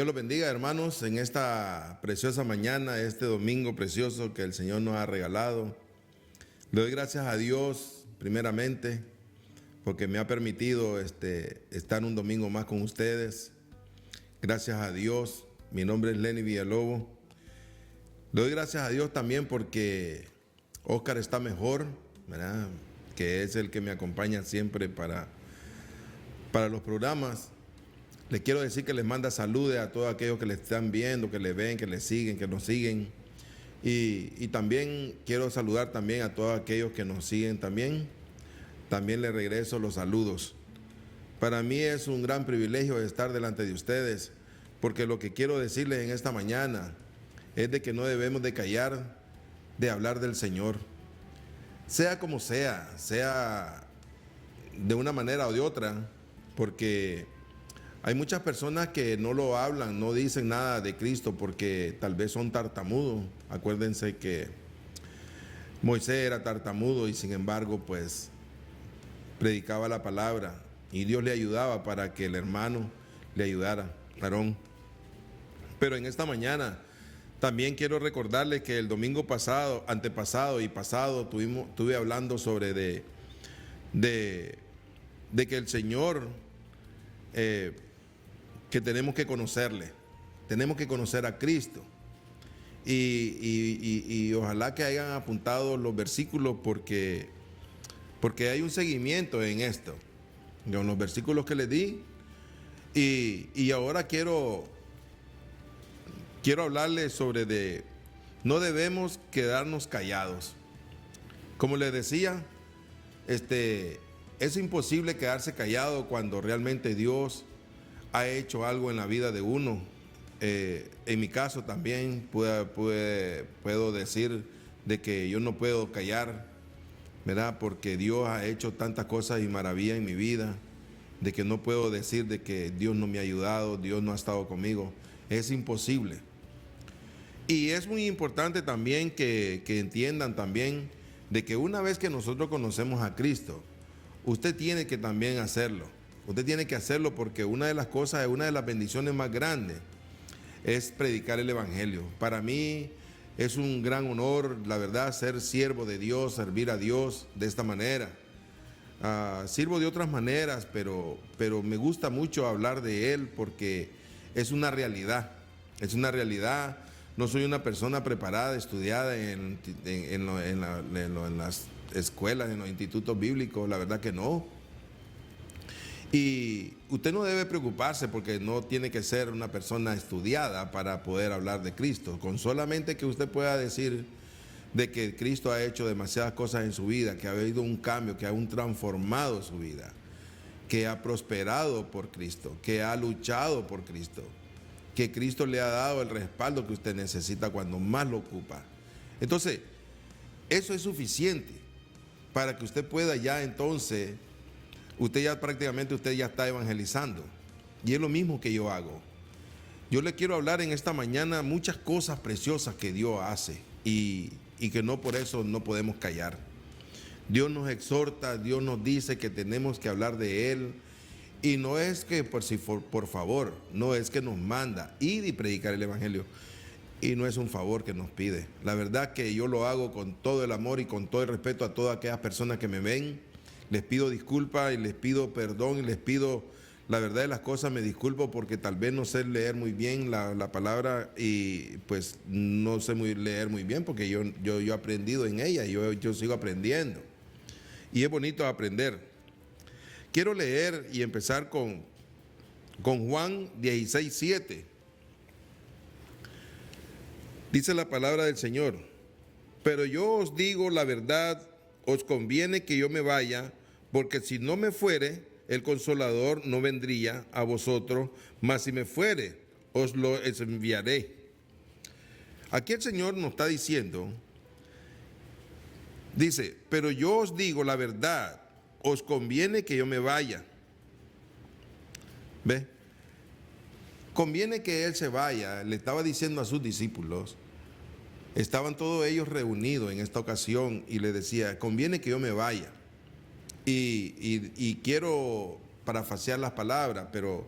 los bendiga, hermanos, en esta preciosa mañana, este domingo precioso que el Señor nos ha regalado. Le doy gracias a Dios, primeramente, porque me ha permitido estar un domingo más con ustedes. Gracias a Dios. Mi nombre es Lenny Villalobos. Le doy gracias a Dios también porque Oscar está mejor, ¿verdad? Que es el que me acompaña siempre para los programas. Les quiero decir que les manda saludos a todos aquellos que le están viendo, que le ven, que le siguen, que nos siguen. Y también quiero saludar también a todos aquellos que nos siguen también. También les regreso los saludos. Para mí es un gran privilegio estar delante de ustedes, porque lo que quiero decirles en esta mañana es de que no debemos de callar de hablar del Señor. Sea como sea de una manera o de otra, porque hay muchas personas que no lo hablan, no dicen nada de Cristo porque tal vez son tartamudos. Acuérdense que Moisés era tartamudo y sin embargo pues predicaba la palabra y Dios le ayudaba para que el hermano le ayudara, Aarón. Pero en esta mañana también quiero recordarles que el domingo pasado, antepasado y pasado estuve hablando sobre de que el Señor que tenemos que conocerle, tenemos que conocer a Cristo y ojalá que hayan apuntado los versículos porque hay un seguimiento en esto, en los versículos que les di y ahora quiero hablarles sobre no debemos quedarnos callados. Como les decía, es imposible quedarse callado cuando realmente Dios ha hecho algo en la vida de uno. En mi caso también puedo decir de que yo no puedo callar, ¿verdad? Porque Dios ha hecho tantas cosas y maravillas en mi vida, de que no puedo decir de que Dios no me ha ayudado, Dios no ha estado conmigo. Es imposible. Y es muy importante también que entiendan también de que una vez que nosotros conocemos a Cristo, usted tiene que también hacerlo. Usted tiene que hacerlo porque una de las cosas, una de las bendiciones más grandes es predicar el Evangelio. Para mí es un gran honor, la verdad, ser siervo de Dios, servir a Dios de esta manera. Sirvo de otras maneras, pero me gusta mucho hablar de Él porque es una realidad. Es una realidad. No soy una persona preparada, estudiada en las escuelas, en los institutos bíblicos, la verdad que no. Y usted no debe preocuparse porque no tiene que ser una persona estudiada para poder hablar de Cristo. Con solamente que usted pueda decir de que Cristo ha hecho demasiadas cosas en su vida, que ha habido un cambio, que ha transformado su vida, que ha prosperado por Cristo, que ha luchado por Cristo, que Cristo le ha dado el respaldo que usted necesita cuando más lo ocupa. Entonces, eso es suficiente para que usted pueda ya entonces, usted ya está evangelizando. Y es lo mismo que yo hago. Yo le quiero hablar en esta mañana muchas cosas preciosas que Dios hace y que no por eso no podemos callar. Dios nos exhorta, Dios nos dice que tenemos que hablar de Él. Y no es que por favor, no es que nos manda ir y predicar el Evangelio. Y no es un favor que nos pide. La verdad que yo lo hago con todo el amor y con todo el respeto a todas aquellas personas que me ven. Les pido disculpas y les pido perdón y les pido la verdad de las cosas. Me disculpo porque tal vez no sé leer muy bien la palabra y pues no sé leer muy bien porque yo he aprendido en ella, yo sigo aprendiendo. Y es bonito aprender. Quiero leer y empezar con Juan 16:7. Dice la palabra del Señor: pero yo os digo la verdad, os conviene que yo me vaya, porque si no me fuere, el Consolador no vendría a vosotros, mas si me fuere, os lo enviaré. Aquí el Señor nos está diciendo, dice, pero yo os digo la verdad, os conviene que yo me vaya. ¿Ve? Conviene que Él se vaya. Le estaba diciendo a sus discípulos. Estaban todos ellos reunidos en esta ocasión y le decía, conviene que yo me vaya. Y quiero parafasear las palabras, pero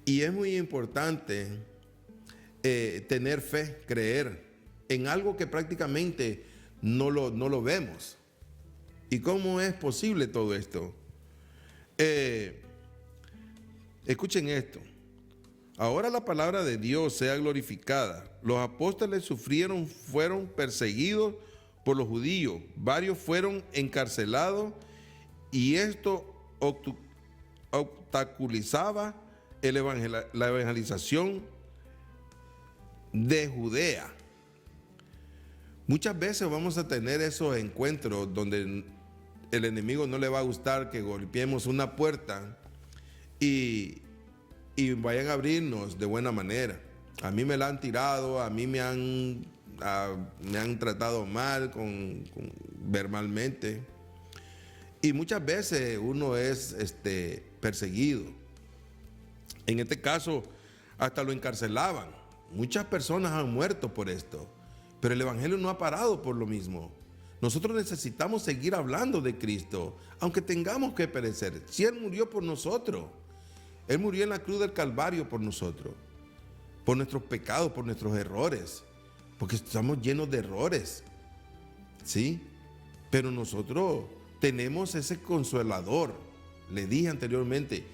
Y es muy importante tener fe, creer en algo que prácticamente no lo vemos. ¿Y cómo es posible todo esto? Escuchen esto. Ahora la palabra de Dios sea glorificada. Los apóstoles fueron perseguidos por los judíos. Varios fueron encarcelados y esto obstaculizaba la evangelización de Judea. Muchas veces vamos a tener esos encuentros donde el enemigo no le va a gustar que golpeemos una puerta y vayan a abrirnos de buena manera. A mí me la han tirado, a mí me han tratado mal verbalmente. Y muchas veces uno es perseguido. En este caso, hasta lo encarcelaban. Muchas personas han muerto por esto, pero el evangelio no ha parado por lo mismo. Nosotros necesitamos seguir hablando de Cristo, aunque tengamos que perecer. Si Él murió por nosotros, Él murió en la cruz del Calvario por nosotros, por nuestros pecados, por nuestros errores, porque estamos llenos de errores, ¿sí? Pero nosotros tenemos ese consolador. Le dije anteriormente,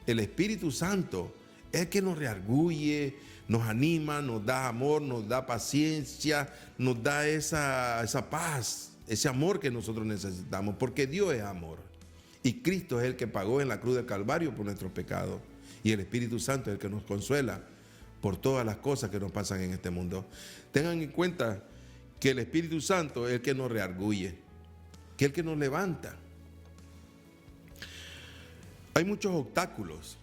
el Espíritu Santo es el que nos reargulle, nos anima, nos da amor, nos da paciencia, nos da esa paz, ese amor que nosotros necesitamos, porque Dios es amor. Y Cristo es el que pagó en la cruz del Calvario por nuestros pecados. Y el Espíritu Santo es el que nos consuela por todas las cosas que nos pasan en este mundo. Tengan en cuenta que el Espíritu Santo es el que nos reargulle, que es el que nos levanta. Hay muchos obstáculos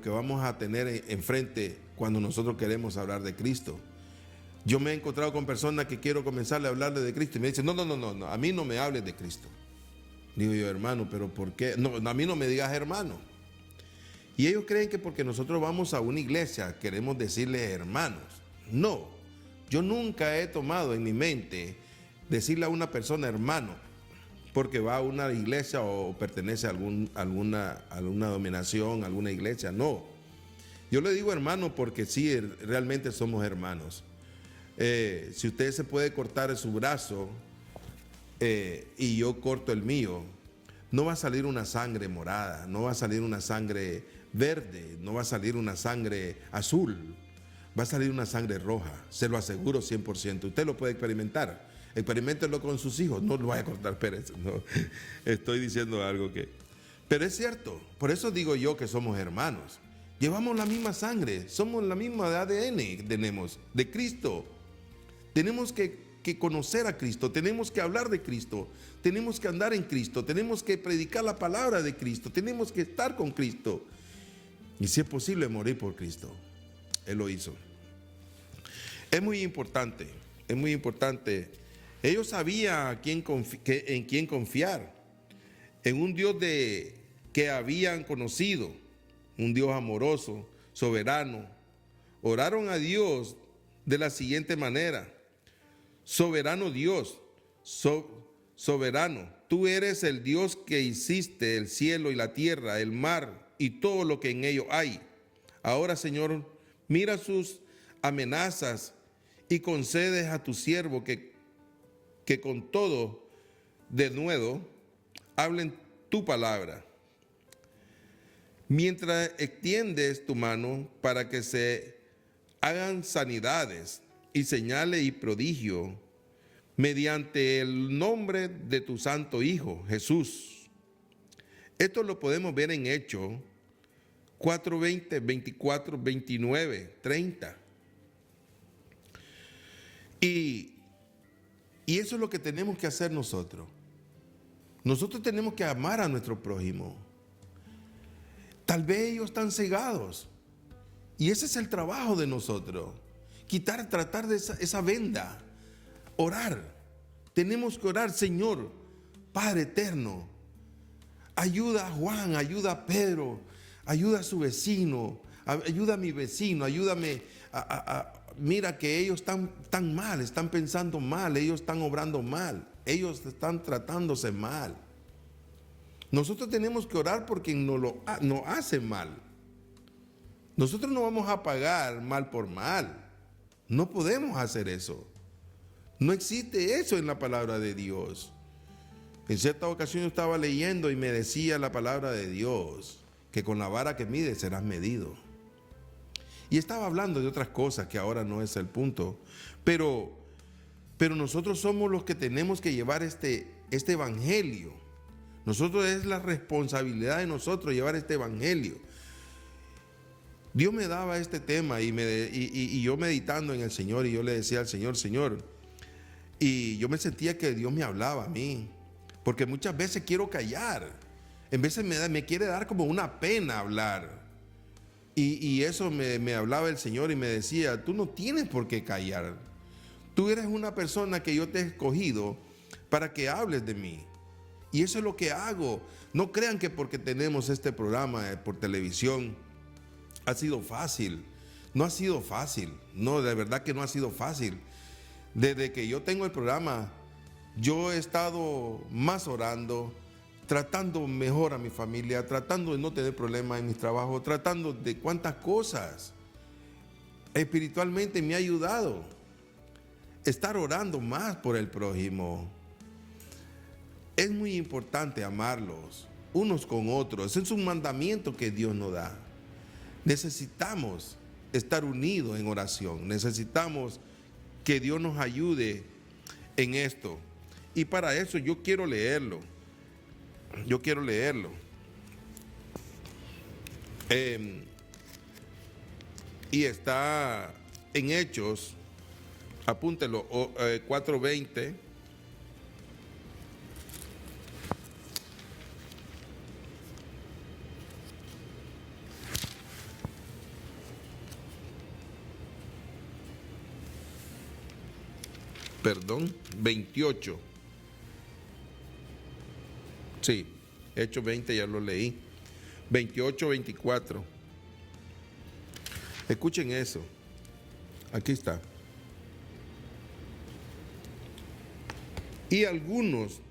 que vamos a tener enfrente cuando nosotros queremos hablar de Cristo. Yo me he encontrado con personas que quiero comenzarle a hablarle de Cristo y me dicen, no, a mí no me hables de Cristo. Digo yo, hermano, ¿pero por qué? No, a mí no me digas hermano. Y ellos creen que porque nosotros vamos a una iglesia queremos decirles hermanos. No, yo nunca he tomado en mi mente decirle a una persona hermano porque va a una iglesia o pertenece a alguna dominación, alguna iglesia. No, yo le digo hermano porque sí, realmente somos hermanos. Si usted se puede cortar su brazo y yo corto el mío, no va a salir una sangre morada, no va a salir una sangre verde, no va a salir una sangre azul, va a salir una sangre roja, se lo aseguro 100%. Usted lo puede experimentar, experiméntelo con sus hijos, no lo vaya a cortar, Pérez, no, estoy diciendo algo que... Pero es cierto, por eso digo yo que somos hermanos, llevamos la misma sangre, somos la misma ADN, tenemos de Cristo, tenemos que conocer a Cristo, tenemos que hablar de Cristo, tenemos que andar en Cristo, tenemos que predicar la palabra de Cristo, tenemos que estar con Cristo. Y si es posible morir por Cristo, Él lo hizo. Es muy importante. Ellos sabían en quién confiar, en un Dios que habían conocido, un Dios amoroso, soberano. Oraron a Dios de la siguiente manera: soberano Dios, soberano, tú eres el Dios que hiciste el cielo y la tierra, el mar y todo lo que en ellos hay. Ahora, Señor, mira sus amenazas y concedes a tu siervo que con todo denuedo hablen tu palabra. Mientras extiendes tu mano para que se hagan sanidades y señales y prodigios mediante el nombre de tu santo Hijo, Jesús. Esto lo podemos ver en Hechos 4:20, 24, 29, 30. Y eso es lo que tenemos que hacer nosotros. Nosotros tenemos que amar a nuestro prójimo. Tal vez ellos están cegados. Y ese es el trabajo de nosotros. Tratar de esa venda. Orar. Tenemos que orar, Señor, Padre eterno. Ayuda a Juan, ayuda a Pedro, ayuda a su vecino, ayuda a mi vecino, ayúdame mira que ellos están mal, están pensando mal, ellos están obrando mal, ellos están tratándose mal. Nosotros tenemos que orar por quien nos hace mal. Nosotros no vamos a pagar mal por mal. No podemos hacer eso. No existe eso en la palabra de Dios. En cierta ocasión yo estaba leyendo y me decía la palabra de Dios que con la vara que mides serás medido. Y estaba hablando de otras cosas que ahora no es el punto. Pero nosotros somos los que tenemos que llevar este evangelio. Nosotros, es la responsabilidad de nosotros llevar este evangelio. Dios me daba este tema y yo meditando en el Señor, y yo le decía al Señor, Señor, y yo me sentía que Dios me hablaba a mí, porque muchas veces quiero callar, en veces me quiere dar como una pena hablar, y eso me hablaba el Señor y me decía, tú no tienes por qué callar, tú eres una persona que yo te he escogido para que hables de mí, y eso es lo que hago. No crean que porque tenemos este programa por televisión ha sido fácil. No ha sido fácil. No, de verdad que no ha sido fácil. Desde que yo tengo el programa, yo he estado más orando, tratando mejor a mi familia, tratando de no tener problemas en mi trabajo, tratando de cuántas cosas. Espiritualmente me ha ayudado. Estar orando más por el prójimo. Es muy importante amarlos unos con otros. Es un mandamiento que Dios nos da. Necesitamos estar unidos en oración. Necesitamos que Dios nos ayude en esto. Y para eso yo quiero leerlo. Y está en Hechos, apúntelo, 4:20. Perdón, 28. Sí, Hechos 20 ya lo leí. 28, 24. Escuchen eso. Aquí está. Y algunos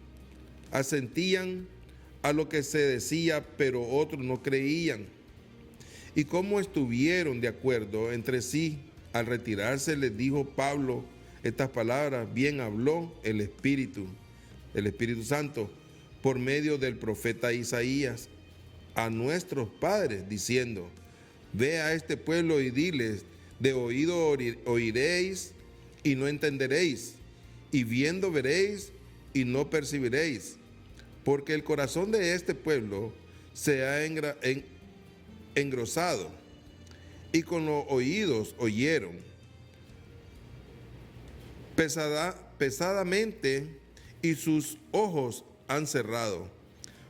asentían a lo que se decía, pero otros no creían. Y como estuvieron de acuerdo entre sí, al retirarse les dijo Pablo estas palabras: bien habló el Espíritu Santo, por medio del profeta Isaías, a nuestros padres, diciendo: ve a este pueblo y diles, de oído oiréis y no entenderéis, y viendo veréis y no percibiréis, porque el corazón de este pueblo se ha engrosado, y con los oídos oyeron pesadamente, y sus ojos han cerrado,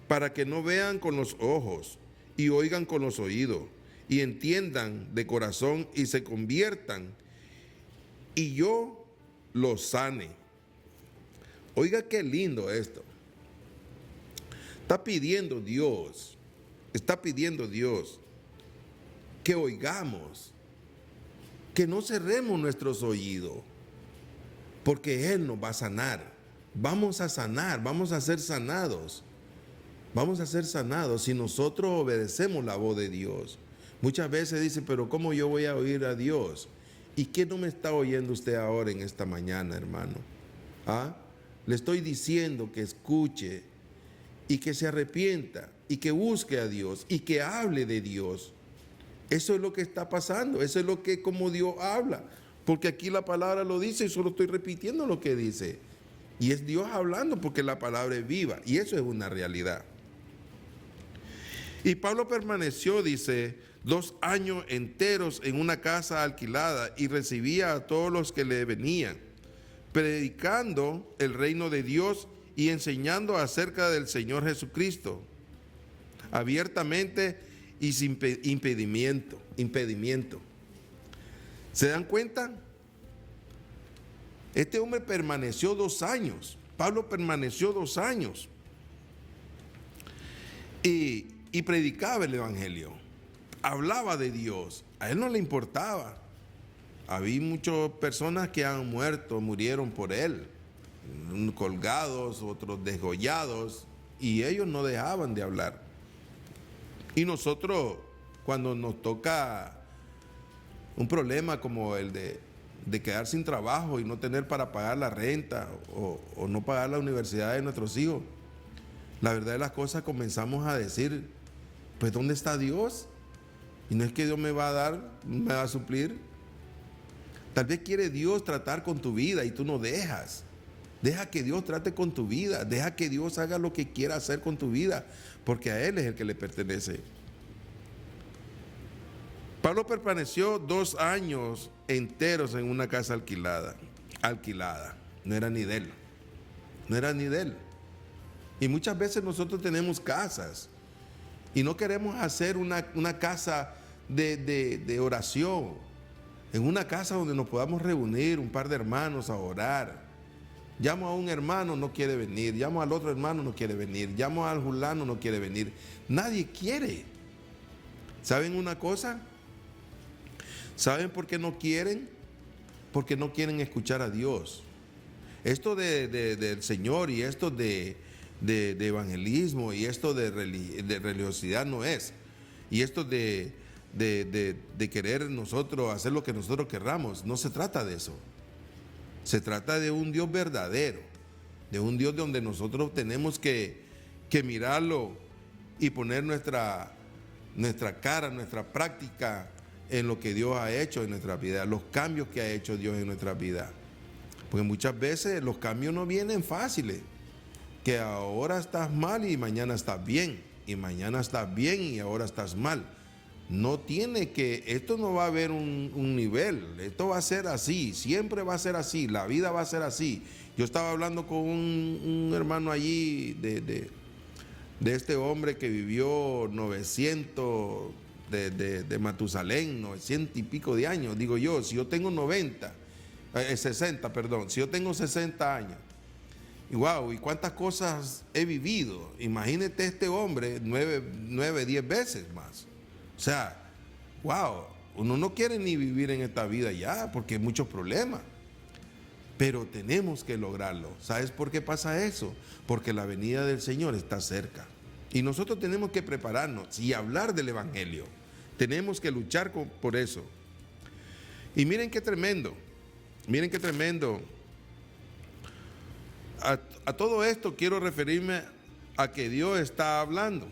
para que no vean con los ojos y oigan con los oídos y entiendan de corazón y se conviertan, y yo los sane. Oiga qué lindo esto. Está pidiendo Dios que oigamos, que no cerremos nuestros oídos, porque Él nos va a sanar. Vamos a sanar, vamos a ser sanados. Vamos a ser sanados si nosotros obedecemos la voz de Dios. Muchas veces dicen, pero ¿cómo yo voy a oír a Dios? ¿Y qué no me está oyendo usted ahora en esta mañana, hermano? Le estoy diciendo que escuche y que se arrepienta y que busque a Dios y que hable de Dios. Eso es lo que está pasando, eso es lo que como Dios habla. Porque aquí la palabra lo dice y solo estoy repitiendo lo que dice. Y es Dios hablando, porque la palabra es viva. Y eso es una realidad. Y Pablo permaneció, dice, 2 años enteros en una casa alquilada y recibía a todos los que le venían, predicando el reino de Dios y enseñando acerca del Señor Jesucristo, abiertamente y sin impedimento. ¿Se dan cuenta? Este hombre permaneció 2 años. Pablo permaneció 2 años. Y predicaba el evangelio. Hablaba de Dios. A él no le importaba. Había muchas personas que han muerto, murieron por él. Colgados, otros degollados. Y ellos no dejaban de hablar. Y nosotros, cuando nos toca Un problema como el de quedar sin trabajo y no tener para pagar la renta o no pagar la universidad de nuestros hijos. La verdad de las cosas, comenzamos a decir, pues ¿dónde está Dios? Y no es que Dios me va a dar, me va a suplir. Tal vez quiere Dios tratar con tu vida y tú no dejas. Deja que Dios trate con tu vida, deja que Dios haga lo que quiera hacer con tu vida, porque a Él es el que le pertenece. Pablo permaneció 2 años enteros en una casa alquilada, no era ni de él. Y muchas veces nosotros tenemos casas y no queremos hacer una casa de oración, en una casa donde nos podamos reunir un par de hermanos a orar. Llamo a un hermano, no quiere venir. Llamo al otro hermano, no quiere venir. Llamo al fulano, no quiere venir. Nadie quiere. ¿Saben una cosa? ¿Saben por qué no quieren? Porque no quieren escuchar a Dios. Esto del Señor y esto de evangelismo y esto de religiosidad no es. Y esto de querer nosotros hacer lo que nosotros querramos, no se trata de eso. Se trata de un Dios verdadero, de un Dios donde nosotros tenemos que mirarlo y poner nuestra cara, nuestra práctica en lo que Dios ha hecho en nuestra vida, los cambios que ha hecho Dios en nuestra vida. Porque muchas veces los cambios no vienen fáciles, que ahora estás mal y mañana estás bien, y mañana estás bien y ahora estás mal. No tiene que, esto no va a haber un nivel, esto va a ser así, siempre va a ser así, la vida va a ser así. Yo estaba hablando con un hermano allí de este hombre que vivió 900 de Matusalén, 900 y pico de años. Digo yo, si yo tengo 60, si yo tengo 60 años, y wow, y cuántas cosas he vivido. Imagínate este hombre 9, 10 veces más. O sea, wow, uno no quiere ni vivir en esta vida ya porque hay muchos problemas. Pero tenemos que lograrlo. ¿Sabes por qué pasa eso? Porque la venida del Señor está cerca. Y nosotros tenemos que prepararnos y hablar del Evangelio. Tenemos que luchar por eso. Y miren qué tremendo. Miren qué tremendo. A todo esto quiero referirme a que Dios está hablando.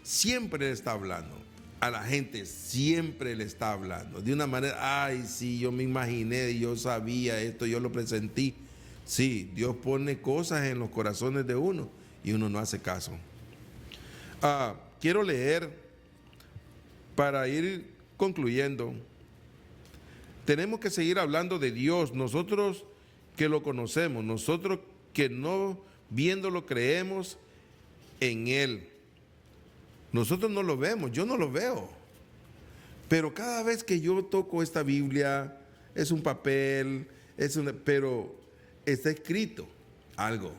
Siempre está hablando. A la gente siempre le está hablando. De una manera, ay, sí, yo me imaginé, yo sabía esto, yo lo presentí. Sí, Dios pone cosas en los corazones de uno y uno no hace caso. Quiero leer para ir concluyendo. Tenemos que seguir hablando de Dios, nosotros que lo conocemos, nosotros que no viéndolo creemos en Él. Nosotros no lo vemos, yo no lo veo. Pero cada vez que yo toco esta Biblia, es un papel, pero está escrito algo.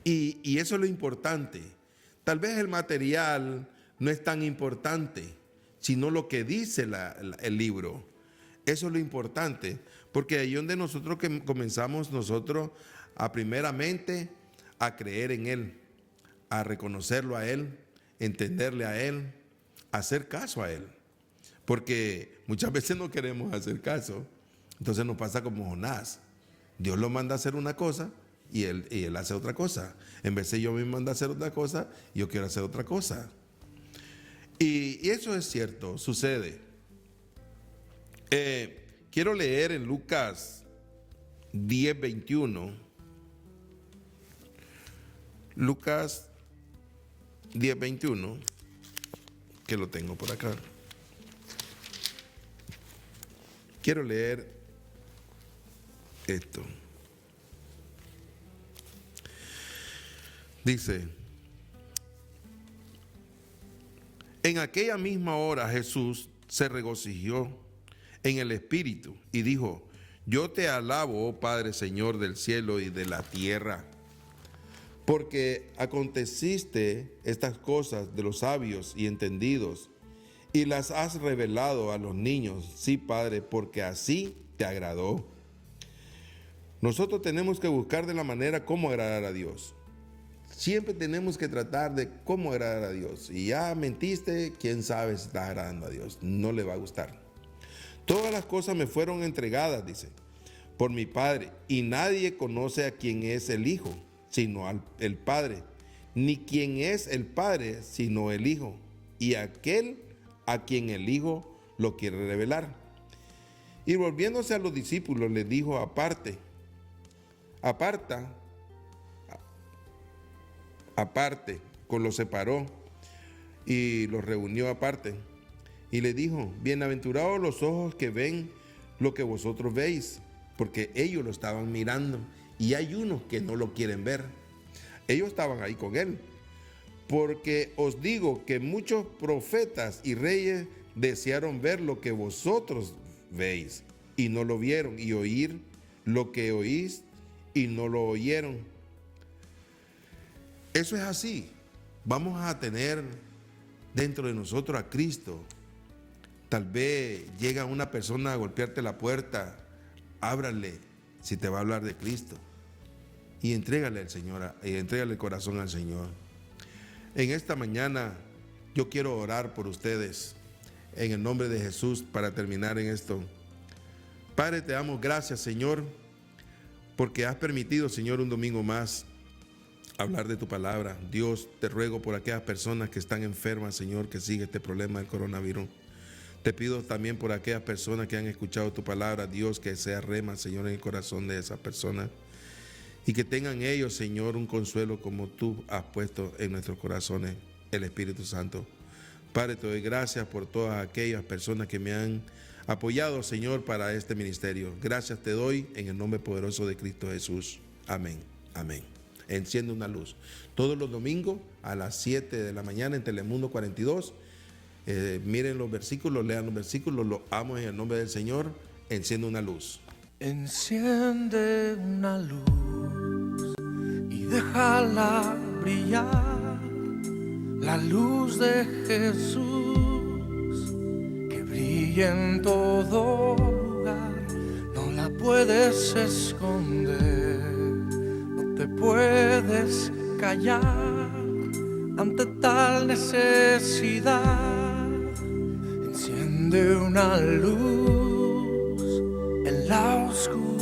Y eso es lo importante. Tal vez el material no es tan importante, sino lo que dice el libro. Eso es lo importante, porque ahí es donde nosotros comenzamos nosotros a primeramente a creer en Él, a reconocerlo a Él, entenderle a Él, hacer caso a Él. Porque muchas veces no queremos hacer caso. Entonces nos pasa como Jonás. Dios lo manda a hacer una cosa y él hace otra cosa. En vez de yo me manda a hacer otra cosa, yo quiero hacer otra cosa. Y eso es cierto, sucede. Quiero leer en Lucas 10:21. Lucas 10:21, que lo tengo por acá. Quiero leer esto. Dice: en aquella misma hora Jesús se regocijó en el Espíritu y dijo: yo te alabo, oh Padre, Señor del cielo y de la tierra, porque aconteciste estas cosas de los sabios y entendidos y las has revelado a los niños. Sí, Padre, porque así te agradó. Nosotros tenemos que buscar de la manera cómo agradar a Dios. Siempre tenemos que tratar de cómo agradar a Dios. Y ya mentiste, quién sabe si estás agradando a Dios. No le va a gustar. Todas las cosas me fueron entregadas, dice, por mi Padre, y nadie conoce a quién es el Hijo, sino el Padre, ni quién es el Padre, sino el Hijo, y aquel a quien el Hijo lo quiere revelar. Y volviéndose a los discípulos, les dijo aparte los separó y los reunió aparte. Y le dijo, bienaventurados los ojos que ven lo que vosotros veis, porque ellos lo estaban mirando y hay unos que no lo quieren ver. Ellos estaban ahí con él. Porque os digo que muchos profetas y reyes desearon ver lo que vosotros veis y no lo vieron, y oír lo que oís y no lo oyeron. Eso es así. Vamos a tener dentro de nosotros a Cristo. Tal vez llega una persona a golpearte la puerta, ábrale si te va a hablar de Cristo y entrégale al Señor, y entrégale el corazón al Señor. En esta mañana yo quiero orar por ustedes en el nombre de Jesús para terminar en esto. Padre, te damos gracias, Señor, porque has permitido, Señor, un domingo más hablar de tu palabra. Dios, te ruego por aquellas personas que están enfermas, Señor, que sigue este problema del coronavirus. Te pido también por aquellas personas que han escuchado tu palabra, Dios, que sea rema, Señor, en el corazón de esas personas. Y que tengan ellos, Señor, un consuelo como tú has puesto en nuestros corazones, el Espíritu Santo. Padre, te doy gracias por todas aquellas personas que me han apoyado, Señor, para este ministerio. Gracias te doy en el nombre poderoso de Cristo Jesús. Amén. Amén. Enciende una luz. Todos los domingos a las 7 de la mañana en Telemundo 42. Miren los versículos, lean los versículos, los amo en el nombre del Señor. Enciende una luz. Enciende una luz y déjala brillar, la luz de Jesús que brilla en todo lugar. No la puedes esconder, no te puedes callar ante tal necesidad. Enciende una luz en la oscuridad.